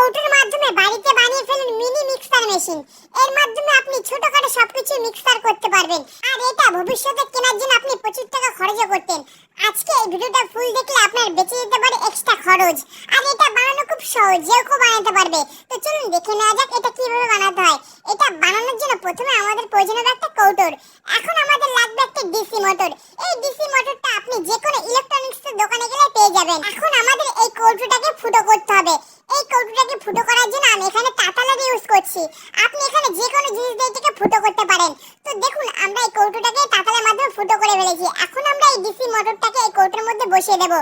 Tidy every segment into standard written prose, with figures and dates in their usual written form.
কৌটোর মাধ্যমে বাড়িতে বানিয়ে ফেলুন মিনি মিক্সার মেশিন। এর মাধ্যমে আপনি ছোটখাটো সবকিছু মিক্সার করতে পারবেন। আর এটা ভবিষ্যতে কেনার জন্য আপনি প্রচুর টাকা খরচও করতেন। আজকে এই ভিডিওটা ফুল দেখলে আপনার বেঁচে যেতে পারে এক্সট্রা খরচ। আর এটা বানানো খুব সহজ, যে কেউ বানাতে পারবে। তো চলুন দেখে নেওয়া যাক এটা কিভাবে বানাতে হয়। এটা বানানোর জন্য প্রথমে আমাদের প্রয়োজন হবে একটা কৌটোর। এখন আমাদের লাগবে একটা ডিসি মোটর। এই ডিসি মোটরটা আপনি যে কোনো ইলেকট্রনিক্স দোকানে গেলে পেয়ে যাবেন। এখন আমাদের এই কৌটোটাকে ফুটো করতে হবে। এই কৌটোটাকে ফুটো করার জন্য আমি এখানে তাতালার ইউজ করছি। আপনি এখানে যে কোনো জিনিস দিয়ে এটাকে ফুটো করতে পারেন। তো দেখুন আমরা এই কৌটোটাকে তাতালের মাধ্যমে ফুটো করে ফেলেছি। এখন আমরা এই ডিসি মোটরটাকে এই কৌটোর মধ্যে বসিয়ে দেব।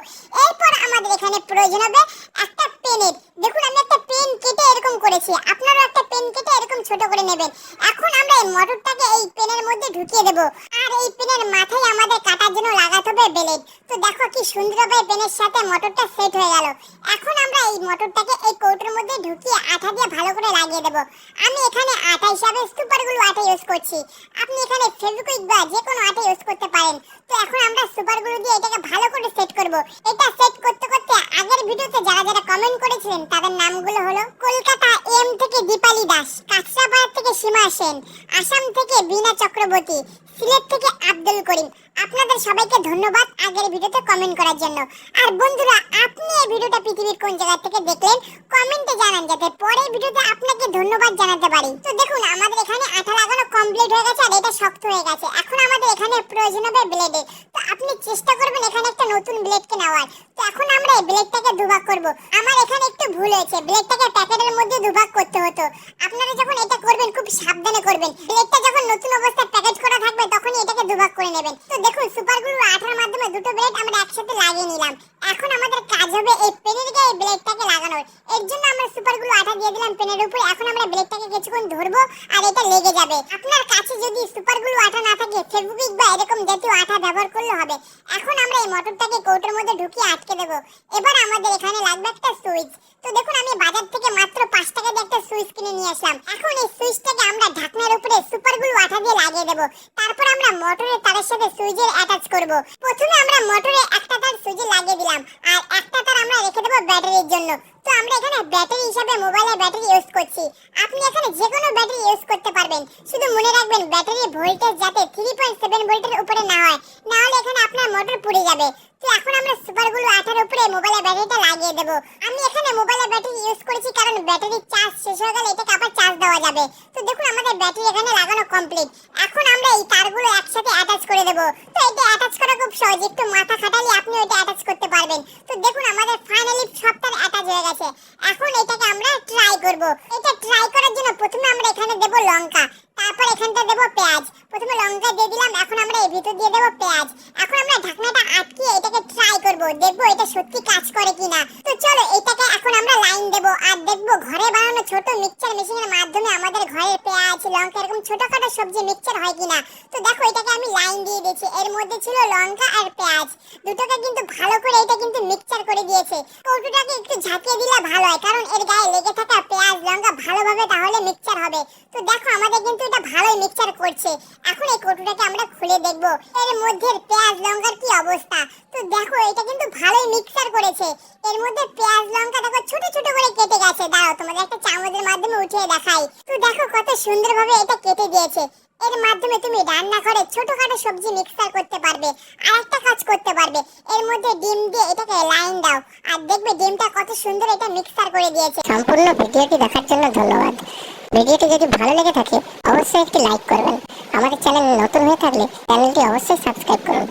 এরপর আমাদের এখানে প্রয়োজন হবে একটা পেনের। দেখুন আমি একটা পেন কেটে এরকম করেছি, আপনারা একটা পেন কেটে এরকম ছোট করে নেবেন। এখন আমরা এই মোটরটাকে এই পেনের মধ্যে ঢুকিয়ে দেব। আর এই পেনের মাথায় আমাদের কাটার জন্য লাগাতে হবে ব্লেড। তো দেখো কি সুন্দরভাবে পেনের সাথে মোটরটা সেট হয়ে গেল। এখন আমরা এই মোটরটাকে এই কৌটোর মধ্যে ঢুকিয়ে আঠা দিয়ে ভালো করে লাগিয়ে দেব। আমি এখানে আঠা হিসাবে সুপার গ্লু আঠা ইউজ করছি। আপনি এখানে ফেভিকুইক বা যে কোনো আঠা ইউজ করতে পারেন। তো এখন আমরা সুপার গ্লু দিয়ে এটাকে ভালো করে সেট করব। এটা সেট করতে করতে আগের ভিডিওতে যারা যারা কমেন্ট করেছিলেন তাদের নামগুলো হলো কলকাতা এম থেকে দীপালি দাস, কাঁচরাপাড়া থেকে সীমা সেন, আসাম থেকে বীণা চক্রবর্তী, সিলেট থেকে আব্দুল করিম। আপনাদের সবাইকে ধন্যবাদ আগের ভিডিওতে কমেন্ট করার জন্য। আর বন্ধুরা আপনি এই ভিডিওটা পৃথিবীর কোন জায়গা থেকে দেখলেন কমেন্টে জানান, যাতে পরের ভিডিওতে আপনাকে ধন্যবাদ জানাতে পারি। তো দেখুন আমাদের এখানে আঠা লাগানো কমপ্লিট হয়ে গেছে আর এটা শক্ত হয়ে গেছে। এখন আমাদের এখানে প্রয়োজন হবে ব্লেডের। তো আপনি চেষ্টা করবেন এখানে একটা নতুন ব্লেডকে নেওয়ার। তো এখন আমরা এই ব্লেডটাকে দুভাগ করব। আমার এখানে একটু ভুল হয়েছে, ব্লেডটাকে প্যাকেটের মধ্যে দুভাগ করতে হতো। আপনারা যখন এটা করবেন খুব সাবধানে করবেন। ব্লেডটা যখন নতুন অবস্থায় প্যাকেজ করা থাকবে তখনই এটাকে দুভাগ করে নেবেন। তো দেখুন সুপার গ্লু আঠার মাধ্যমে দুটো ব্লেড আমরা একসাথে লাগিয়ে নিলাম। এখন আমাদের কাজ হবে এই পেনের গায়ে ব্লেডটাকে লাগানোর। এর জন্য আমরা সুপার গ্লু আঠা দিয়ে দিলাম পেনের উপরে। এখন আমরা ব্লেডটাকে কিছুক্ষণ ধরবো আর এটা লেগে যাবে। আপনার কাছে যদি সুপার গ্লু আঠা না থাকে ফেভিকুইক বা এরকম জাতীয় আঠা ব্যবহার করলে হবে। এখন আমরা এই মোটরটাকে কৌটোর মধ্যে ঢুকিয়ে আটকে দেব। এবার আমাদের এখানে লাগবে একটা সুইচ। তো দেখুন আমি বাজার থেকে মাত্র 5 টাকা দিয়ে একটা সুইচ কিনে নিয়ে আসলাম। এখন এই সুইচটাকে আমরা ঢাকনার উপরে সুপার গ্লু আঠা দিয়ে লাগিয়ে দেব। তারপর আমরা মোটরের তারের সাথে সুইচের অ্যাটাচ করব। প্রথমে আমরা মোটরে একটা তার সুইচে লাগিয়ে দিলাম আর একটা তার আমরা রেখে দেব ব্যাটারির জন্য। তো আমরা এখানে ব্যাটারি হিসেবে মোবাইলের ব্যাটারি ইউজ করছি। আপনি এখানে যে কোনো ব্যাটারি ইউজ করতে পারবেন। শুধু মনে রাখবেন ব্যাটারির ভোল্টেজ যাতে 3.7 ভোল্টের উপরে না হয়, না হলে এখানে আপনার মোটর পুড়ে যাবে। তো এখন আমরা সুপার গ্লু আঠার উপরে মোবাইলের ব্যাটারিটা লাগিয়ে দেব। আমি এখানে মোবাইলের ব্যাটারি ইউজ করেছি কারণ ব্যাটারির চার্জ শেষ হয়ে গেলে এটাকে আবার চার্জ দেওয়া যাবে। তো দেখুন আমাদের ব্যাটারি এখানে লাগানো কমপ্লিট। এখন আমরা এই তারগুলো একসাথে অ্যাটাচ করে দেব। তো এটা অ্যাটাচ করা খুব সহজ, একটু মাথা খাটালে আপনি এটা অ্যাটাচ করতে পারবেন। তো দেখুন আমাদের ফাইনালি সব তার অ্যাটাচ হয়ে গেছে। এখন এটাকে আমরা ট্রাই করব। এটা ট্রাই করার জন্য প্রথমে আমরা এখানে দেব লঙ্কা, তারপর এখানটা দেব পেঁয়াজ। প্রথমে লঙ্কা দিয়ে দিলাম, এখন আমরা এর ভিতর দিয়ে দেব পেঁয়াজ। এখন আমরা ঢাকনাটা আটকিয়ে এটাকে ট্রাই করব, দেখব এটা সত্যি কাজ করে কিনা। তো চলো এটাকে এখন আমরা লাইন দেব আর দেখব ঘরে বানানো ছোট মিক্সচার মেশিনের মাধ্যমে আমাদের ঘরের পেঁয়াজ লঙ্কা এরকম ছোটখাটো সবজি মিক্সচার হয় কিনা। তো দেখো এটাকে আমি লাইন দিয়ে দিয়েছি। এর মধ্যে ছিল লঙ্কা আর পেঁয়াজ, দুটোকে কিন্তু ভালো করে এটা কিন্তু মিক্সচার করে দিয়েছে। কৌটোটাকে একটু ঝাঁকিয়ে দিলে ভালো হয়, কারণ এর গায়ে লেগে থাকা পেঁয়াজ লঙ্কা ভালোভাবে তাহলে মিক্সচার হবে। তো দেখো আমাদের কিন্তু এটা ভালোই মিক্সচার করছে। এখন এই কৌটোটাকে আমরা খুলে দেখব এর মধ্যে পেঁয়াজ লঙ্কার কি অবস্থা। তো দেখো এটা কিন্তু ভালোই মিক্সচার করেছে। এর মধ্যে পেঁয়াজ লঙ্কা দেখো ছোট ছোট করে কেটে গেছে। দাঁড়াও তোমাদের একটা চামচের মাধ্যমে উঠিয়ে দেখাই। তো দেখো কত সুন্দরভাবে এটা কেটে দিয়েছে। এর মাধ্যমে তুমি রান্না করে ছোটখাটো সবজি মিক্সচার করতে পারবে। আর একটা কাজ করতে পারবে, এর মধ্যে ডিম দিয়ে এটাকে লাইন দাও আর দেখবে ডিমটা কত সুন্দর এটা মিক্সচার করে দিয়েছে। সম্পূর্ণ ভিডিওটি দেখার জন্য ধন্যবাদ। ভিডিওটি যদি ভালো লেগে থাকে অবশ্যই একটি লাইক করবেন। আমাদের চ্যানেল নতুন হয়ে থাকলে চ্যানেলটি অবশ্যই সাবস্ক্রাইব করুন।